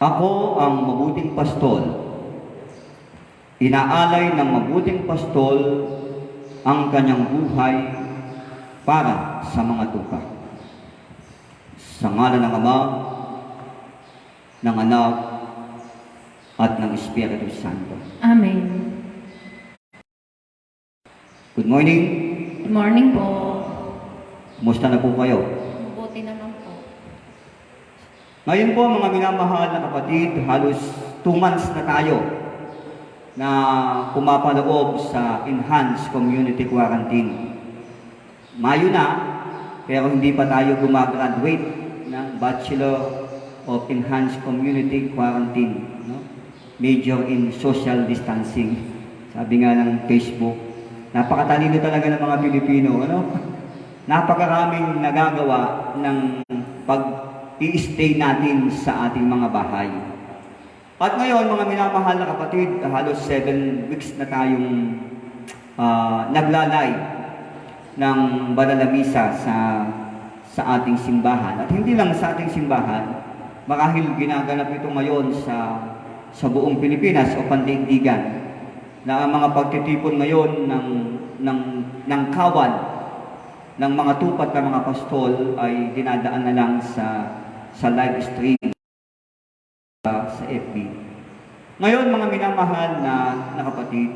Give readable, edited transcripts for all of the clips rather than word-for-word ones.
Ako ang mabuting pastol. Inaalay ng mabuting pastol ang kanyang buhay para sa mga tupa. Sa ngalan ng Ama, ng Anak, at ng Espiritu Santo. Amen. Good morning. Good morning po. Kumusta na po kayo? Mabuti naman po. Ngayon po mga minamahal na kapatid, halos 2 months na tayo na pumapaloob sa Enhanced Community Quarantine. Mayo na, pero hindi pa tayo gumagraduate ng Bachelor of Enhanced Community Quarantine. No? Major in Social Distancing. Sabi nga ng Facebook, napakatalino talaga ng mga Pilipino. Ano? Napakaraming nagagawa ng pag-i-stay natin sa ating mga bahay. At ngayon, mga minamahal na kapatid, halos 7 weeks na tayong naglalay ng banal na misa sa ating simbahan. At hindi lang sa ating simbahan, marahil ginaganap ito ngayon sa buong Pilipinas o pandaigdigan na ang mga pagtitipon ngayon ng kawan ng mga tupat ng mga pastol ay dinadaan na lang sa live stream sa FB. Ngayon mga minamahal na kapatid,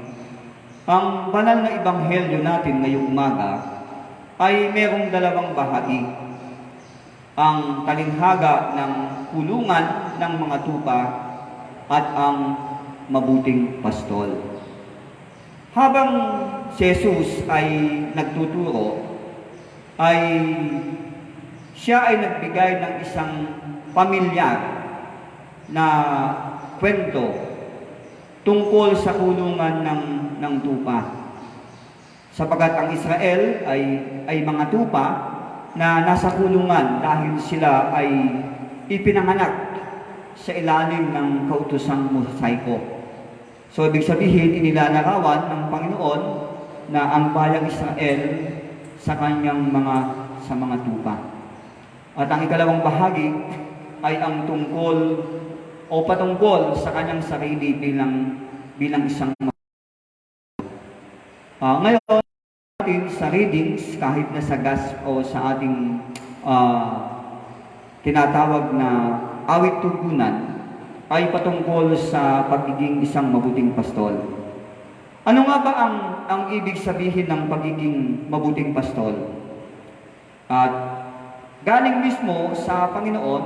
ang banal na ebanghelyo natin ngayong umaga ay merong 2 bahagi. Ang talinhaga ng kulungan ng mga tupa at ang mabuting pastol. Habang si Jesus ay nagtuturo, ay siya ay nagbigay ng isang pamilyar na kwento tungkol sa kulungan ng tupa. Sapagat ang Israel ay mga tupa na nasa kulungan dahil sila ay ipinanganak sa ilalim ng kautosang mosaiko. So, ibig sabihin, inilalarawan ng Panginoon na ang bayang Israel sa kanyang mga tupa. At ang ikalawang bahagi ay ang tungkol o patungkol sa kanyang sarili bilang isang ngayon natin sa readings, kahit na sa o sa ating tinatawag na awit tugunan, ay patungkol sa pagiging isang mabuting pastol. Ano nga ba ang ibig sabihin ng pagiging mabuting pastol? At galing mismo sa Panginoon,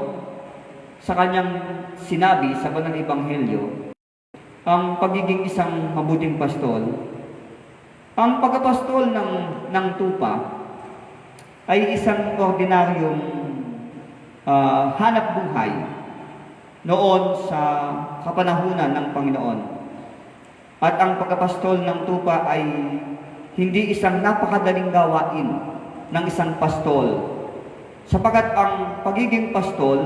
sa kanyang sinabi sa banal na ebanghelyo, ang pagiging isang mabuting pastol, ang pagkapastol ng tupa ay isang ordinaryong hanap buhay noon sa kapanahunan ng Panginoon. At ang pagkapastol ng tupa ay hindi isang napakadaling gawain ng isang pastol, sapagat ang pagiging pastol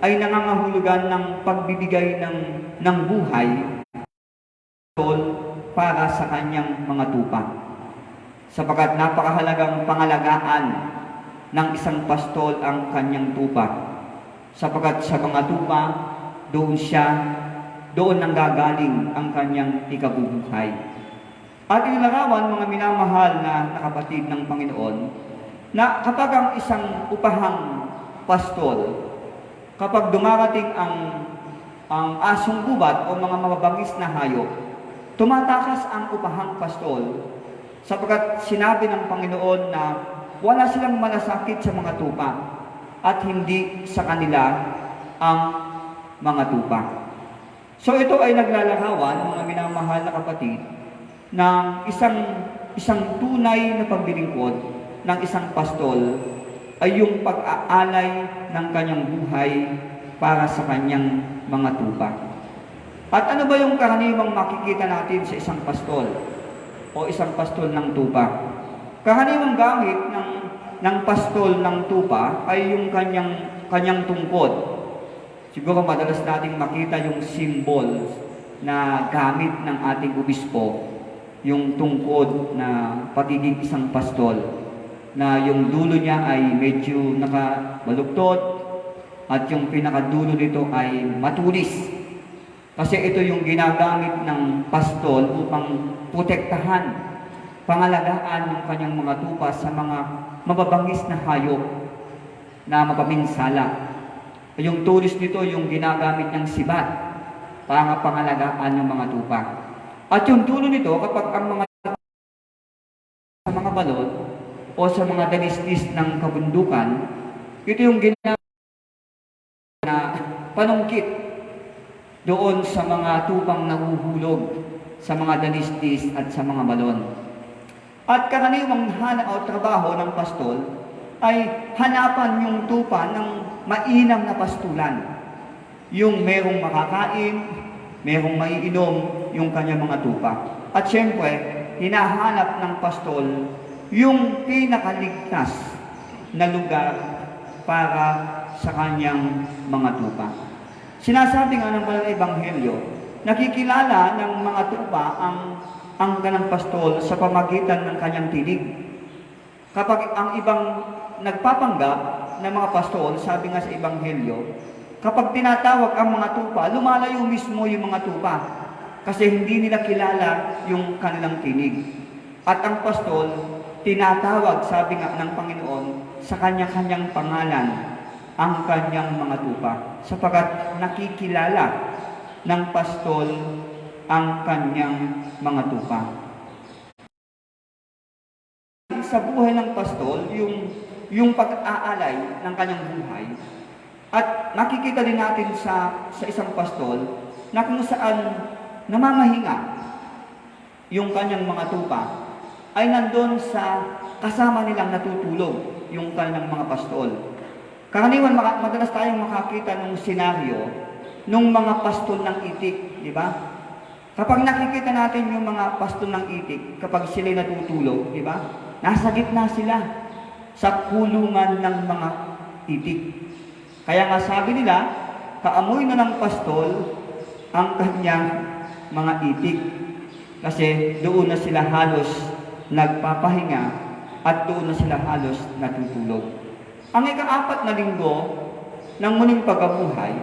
ay nangangahulugan ng pagbibigay ng buhay para sa kanyang mga tupa. Sapagat napakahalagang pangalagaan ng isang pastol ang kanyang tupa. Sapagat sa mga tupa, doon nanggagaling ang kanyang ikabubuhay. At inilarawan, mga minamahal na kapatid ng Panginoon, na kapag ang isang upahang pastol, kapag dumarating ang asong gubat o mga mababangis na hayop, tumatakas ang upahang pastol, sapagkat sinabi ng Panginoon na wala silang malasakit sa mga tupa at hindi sa kanila ang mga tupa. So ito ay naglalarawan, mga minamahal na kapatid, ng isang tunay na paglilingkod ng isang pastol ay yung pag-aalay ng kanyang buhay para sa kanyang mga tupa. At ano ba yung karaniwang makikita natin sa isang pastol o isang pastol ng tupa? Karaniwang gamit ng pastol ng tupa ay yung kanyang tungkod. Siguro madalas nating makita yung symbol na gamit ng ating obispo, yung tungkod na pagiging isang pastol, na yung dulo niya ay medyo nakabaluktot At yung pinakadulo nito ay matulis. Kasi ito yung ginagamit ng pastol upang protektahan, pangalagaan ng kanyang mga tupa sa mga mababangis na hayop na mapapinsala. Yung tulis nito yung ginagamit ng sibat para pangalagaan ng mga tupa. At yung dulo nito, kapag ang mga sa mga balot o sa mga dalistis ng kabundukan, ito yung ginagawa na panungkit doon sa mga tupang nahuhulog sa mga dalistis at sa mga balon. At karaniwang hanap o trabaho ng pastol ay hanapan yung tupa ng mainam na pastulan. Yung merong makakain, merong maiinom yung kanyang mga tupa. At syempre, hinahanap ng pastol yung pinakaligtas na lugar para sa kanyang mga tupa. Sinasabi nga ng Banal Ebanghelyo, nakikilala ng mga tupa ang kanang pastol sa pamagitan ng kanyang tinig. Kapag ang ibang nagpapanggap ng mga pastol, sabi nga sa Ebanghelyo, kapag tinatawag ang mga tupa, lumalayo mismo yung mga tupa kasi hindi nila kilala yung kanilang tinig. At ang pastol, tinatawag, sabi nga ng Panginoon, sa kanya-kanyang pangalan ang kanyang mga tupa sapagkat nakikilala ng pastol ang kanyang mga tupa. Sa buhay ng pastol, yung pag-aalay ng kanyang buhay, at makikita din natin sa isang pastol na kung saan namamahinga yung kanyang mga tupa ay nandun sa kasama nilang natutulog yung kanyang mga pastol. Karaniwan madalas tayong makakita ng senaryo nung mga pastol ng itik, di ba? Kapag nakikita natin yung mga pastol ng itik, kapag sila natutulog, di ba? Nasa gitna sila sa kulungan ng mga itik. Kaya nga sabi nila, kaamoy na ng pastol ang kanyang mga itik. Kasi doon na sila halos nagpapahinga at doon na sila halos natutulog. Ang ika-4 na linggo ng muling pagkabuhay,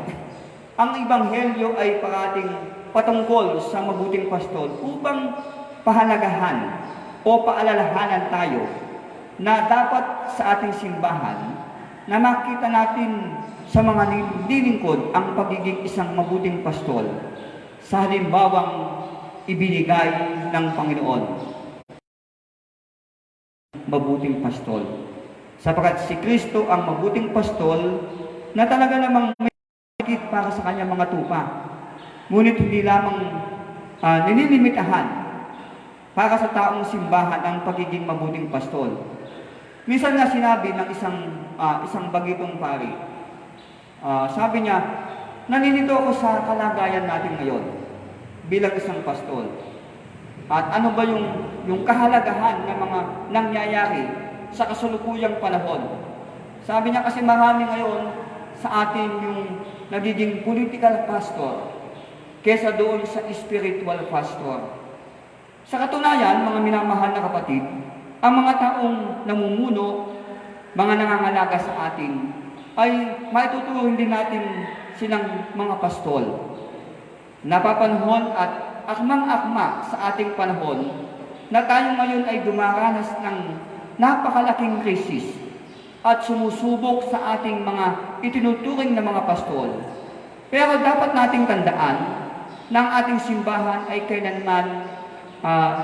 ang Ebanghelyo ay parating patungkol sa mabuting pastol upang pahalagahan o paalalahanan tayo na dapat sa ating simbahan na makita natin sa mga nililingkod ang pagiging isang mabuting pastol sa halimbawang ibinigay ng Panginoon. Mabuting pastol. Sapagkat si Kristo ang mabuting pastol na talaga namang may sakit para sa kanyang mga tupa. Ngunit hindi lamang nililimitahan para sa taong simbahan ang pagiging mabuting pastol. Minsan nga sinabi ng isang bagitong pari, sabi niya, naninito ako sa kalagayan natin ngayon bilang isang pastol. At ano ba yung kahalagahan ng mga nangyayari sa kasalukuyang panahon? Sabi niya kasi marami ngayon sa atin yung nagiging political pastor kesa doon sa spiritual pastor. Sa katunayan, mga minamahal na kapatid, ang mga taong namumuno, mga nangangalaga sa atin, ay maituturing din natin silang mga pastol. Napapanahon at akmang-akma sa ating panahon na tayo ngayon ay dumaranas ng napakalaking krisis at sumusubok sa ating mga itinuturing na mga pastol. Pero dapat nating tandaan na ang ating simbahan ay kailanman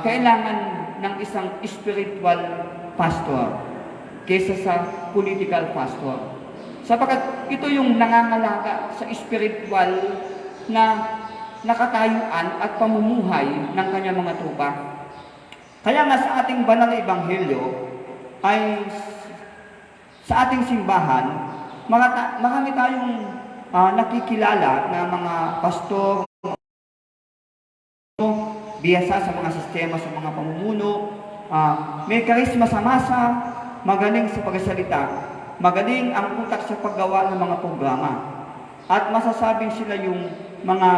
kailangan ng isang spiritual pastor kaysa sa political pastor. Sapagkat ito yung nangangalaga sa spiritual na nakatayuan at pamumuhay ng kanyang mga tupa. Kaya nga sa ating banal na ebanghelyo ay sa ating simbahan, marami tayong nakikilala na mga pastor, biyasa sa mga sistema, sa mga pamumuno, may karisma sa masa, magaling sa pagsalita, magaling ang utak sa paggawa ng mga programa. At masasabing sila yung mga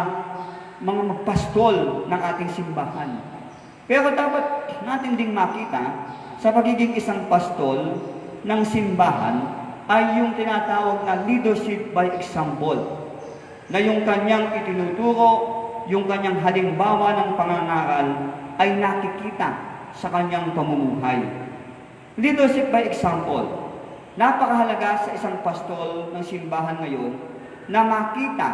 magpastol ng ating simbahan. Pero dapat natin ding makita sa pagiging isang pastol ng simbahan ay yung tinatawag na leadership by example, na yung kanyang itinuturo, yung kanyang halimbawa ng pangangaral ay nakikita sa kanyang pamumuhay. Leadership by example. Napakahalaga sa isang pastol ng simbahan ngayon na makita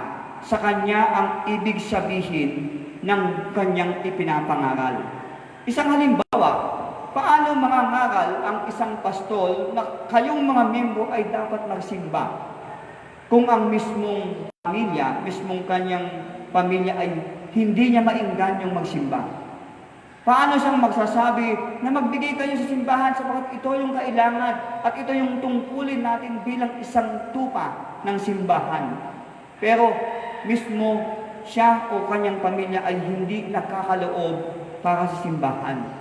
sa kanya ang ibig sabihin ng kanyang ipinapangaral. Isang halimbawa, paano mangangaral ang isang pastol na kayong mga membro ay dapat magsimba kung ang mismong pamilya, mismong kanyang pamilya ay hindi niya mainggan yung magsimba? Paano siyang magsasabi na magbigay kayo sa simbahan sapagkat ito yung kailangan at ito yung tungkulin natin bilang isang tupa ng simbahan? Pero mismo siya o kanyang pamilya ay hindi nakakaloob para sa simbahan.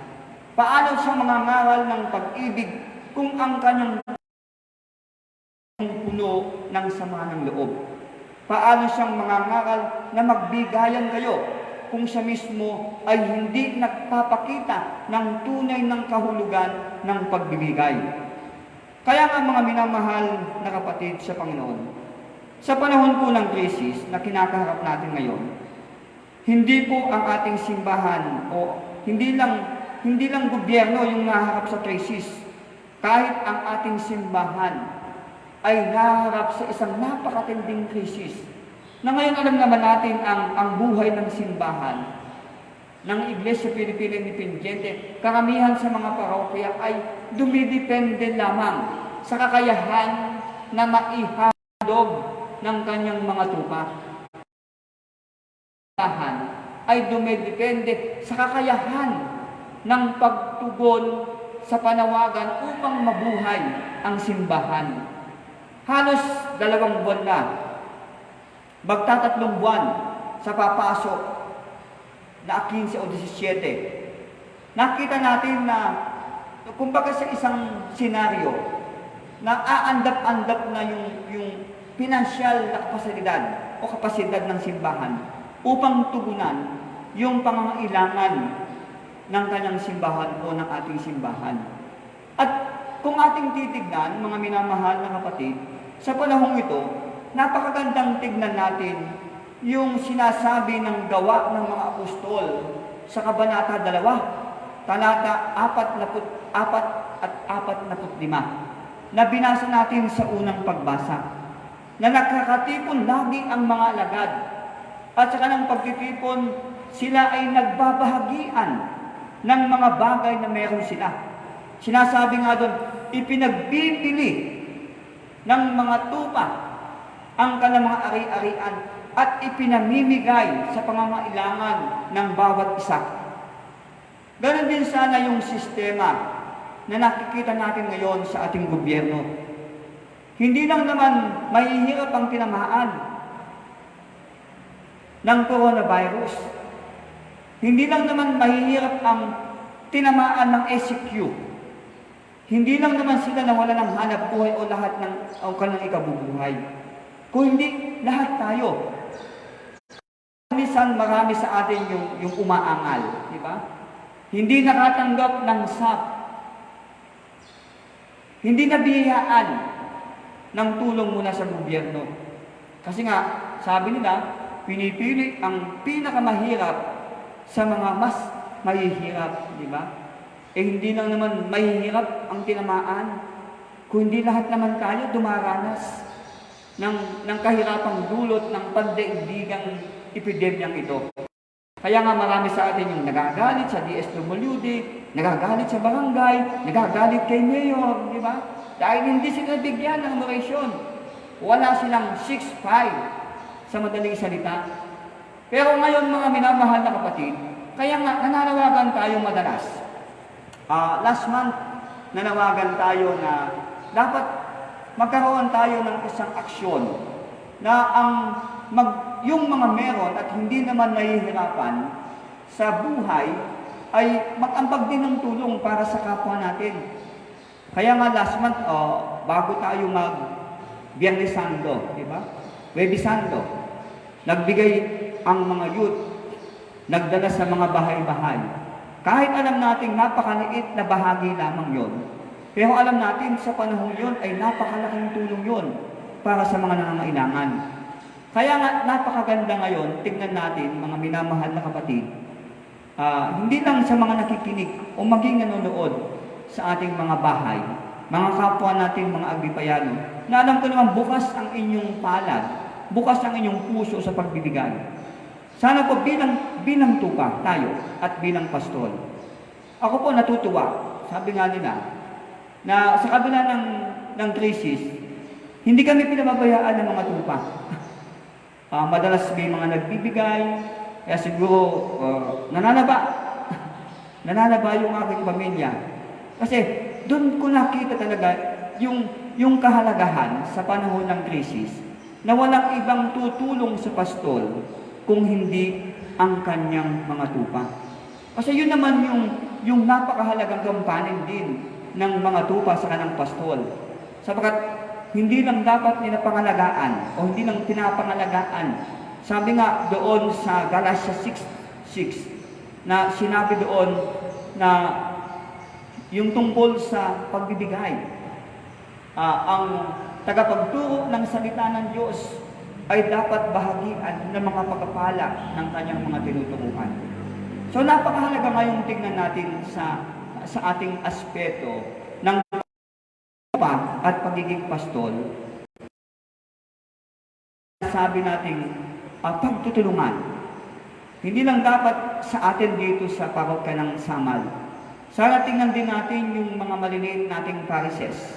Paano siya mangangaral ng pag-ibig kung ang kanyang puno ng sama ng loob? Paano siyang mangangaral na magbigayan kayo kung siya mismo ay hindi nagpapakita ng tunay ng kahulugan ng pagbibigay? Kaya nga mga minamahal na kapatid sa Panginoon, sa panahon po ng krisis na kinakaharap natin ngayon, hindi po ang ating simbahan o hindi lang gobyerno yung naharap sa krisis. Kahit ang ating simbahan ay naharap sa isang napakatinding krisis. Na ngayon alam naman natin ang buhay ng simbahan, ng Iglesia Pilipina Independiente, karamihan sa mga parokya ay dumidepende lamang sa kakayahan na maihandog ng kanyang mga tupa. Simbahan ay dumidepende sa kakayahan ng pagtugon sa panawagan upang mabuhay ang simbahan. Halos 2 buwan na, magtatatlong buwan sa papasok na 15 o 17. Nakita natin na kumbaga sa isang senaryo na aandap-andap na yung pinansyal na kapasidad ng simbahan upang tugunan yung pangangailangan ng kanyang simbahan o ng ating simbahan. At kung ating titignan, mga minamahal na kapatid, sa panahong ito, napakagandang tignan natin yung sinasabi ng gawa ng mga apostol sa Kabanata 2, talata 44 at 45, na binasa natin sa unang pagbasa, na nakakatipon lagi ang mga alagad, at sa kanang pagtitipon, sila ay nagbabahagian ng mga bagay na meron sila. Sinasabi nga doon, ipinagbibili ng mga tupa ang kanilang mga ari-arian at ipinamimigay sa pangangailangan ng bawat isa. Ganon din sana yung sistema na nakikita natin ngayon sa ating gobyerno. Hindi lang naman mahihirap ang tinamaan ng coronavirus. Hindi lang naman mahihirap ang tinamaan ng SQ. Hindi lang naman sila nawala ng hanap buhay o lahat ng kanilang ikabubuhay. Kung hindi, lahat tayo. Minsan marami sa atin yung umaangal, di ba? Hindi nakatanggap ng SAP. Hindi nabiyayaan ng tulong mula sa gobyerno. Kasi nga, sabi nila, pinipili ang pinakamahirap sa mga mas mahihirap, di ba? Hindi lang naman mahihirap ang tinamaan, kundi lahat naman tayo dumaranas ng kahirapang dulot ng pandaigdigang epidemyang ito. Kaya nga marami sa atin yung nagagalit sa DSWD, nagagalit sa barangay, nagagalit kay Mayor, di ba? Dahil hindi sila bigyan ng operasyon. Wala silang 6'5" sa madaling salita. Pero ngayon mga minamahal na kapatid, kaya nga nananawagan tayo madalas. Last month, nanawagan tayo na dapat magkaroon tayo ng isang aksyon na yung mga meron at hindi naman nahihirapan sa buhay ay mag-ambag din ng tulong para sa kapwa natin. Kaya nga last month, bago tayo Biyernes Santo, di ba? Huwebes Santo, nagbigay ang mga youth, nagdala sa mga bahay-bahay. Kahit alam nating napakaliit na bahagi lamang yon, Pero alam natin sa panahon yun ay napakalaking tulong yun para sa mga nangangailangan. Kaya nga napakaganda ngayon, tingnan natin mga minamahal na kapatid, hindi lang sa mga nakikinig o maging nanonood sa ating mga bahay, mga kapwa natin mga Agripayano, na alam ko naman bukas ang inyong palad, bukas ang inyong puso sa pagbibigay. Sana po bilang tupa tayo at bilang pastol. Ako po natutuwa, sabi nga nila, na sa kabila ng krisis, hindi kami pinababayaan ng mga tupa. Madalas may mga nagbibigay, kaya siguro nananaba yung aking pamilya. Kasi doon ko nakita talaga yung kahalagahan sa panahon ng krisis na walang ibang tutulong sa pastol kung hindi ang kanyang mga tupa. Kasi yun naman yung napakahalagang gampanin din ng mga tupa sa kanang pastol. Sapagkat hindi lang dapat nila pangalagaan o hindi lang pinapangalagaan. Sabi nga doon sa Galatia 6:6 na sinabi doon na yung tungkol sa pagbibigay. Ang tagapagturo ng salita ng Diyos ay dapat bahagian ng mga pagpapala ng kanyang mga tinuturuan. So napakahalaga ngayong tingnan natin sa ating aspeto ng pa at pagiging pastol. Sabi nating pagtutulungan. Hindi lang dapat sa atin dito sa parokya ng Samal. Sana tingnan din natin yung mga maliliit nating parishes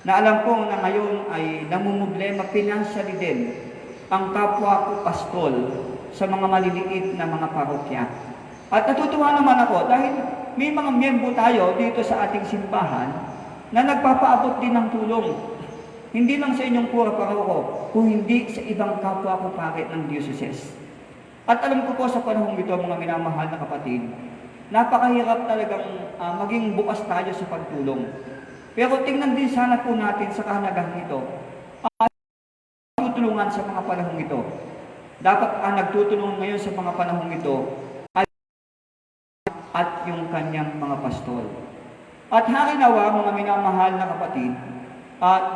na alam ko na ngayon ay namumblema financially din ang kapwa ko pastol sa mga maliliit na mga parokya. At natutuwa naman ako dahil may mga miyembro tayo dito sa ating simbahan na nagpapaabot din ng tulong. Hindi lang sa inyong pura paroko, kung hindi sa ibang kapwa ko pare ng diocese. At alam ko po sa panahong ito, mga minamahal na kapatid, napakahirap talagang maging bukas tayo sa pagtulong. Pero tingnan din sana po natin sa kahalagahan ito, tutulungan sa mga panahong ito. Dapat nagtutulungan ngayon sa mga panahong ito at yung kanyang mga pastol. At harinawa, mga minamahal na kapatid,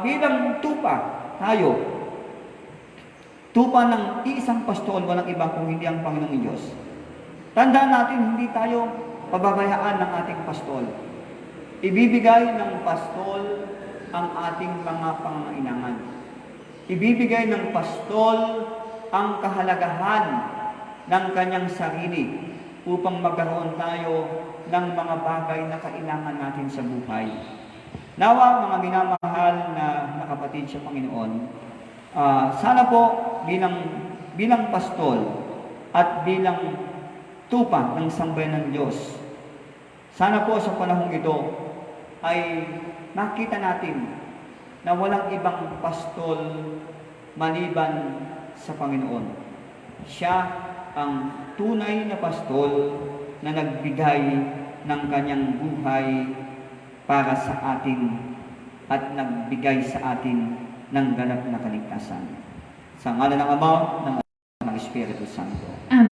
bilang tupa tayo, tupa ng isang pastol, walang iba kung hindi ang Panginoong Diyos. Tandaan natin, hindi tayo pababayaan ng ating pastol. Ibibigay ng pastol ang ating mga pangangailangan. Ibibigay ng pastol ang kahalagahan ng kanyang sarili upang magkaroon tayo ng mga bagay na kailangan natin sa buhay. Nawa, mga minamahal na kapatid sa Panginoon, sana po bilang pastol at bilang tupa ng sambayan ng Diyos, sana po sa panahong ito ay nakita natin na walang ibang pastol maliban sa Panginoon. Siya ang tunay na pastol na nagbigay ng kanyang buhay para sa atin at nagbigay sa atin ng ganap na kaligtasan. Sa ngalan ng Ama, ng Espiritu Santo. Amen.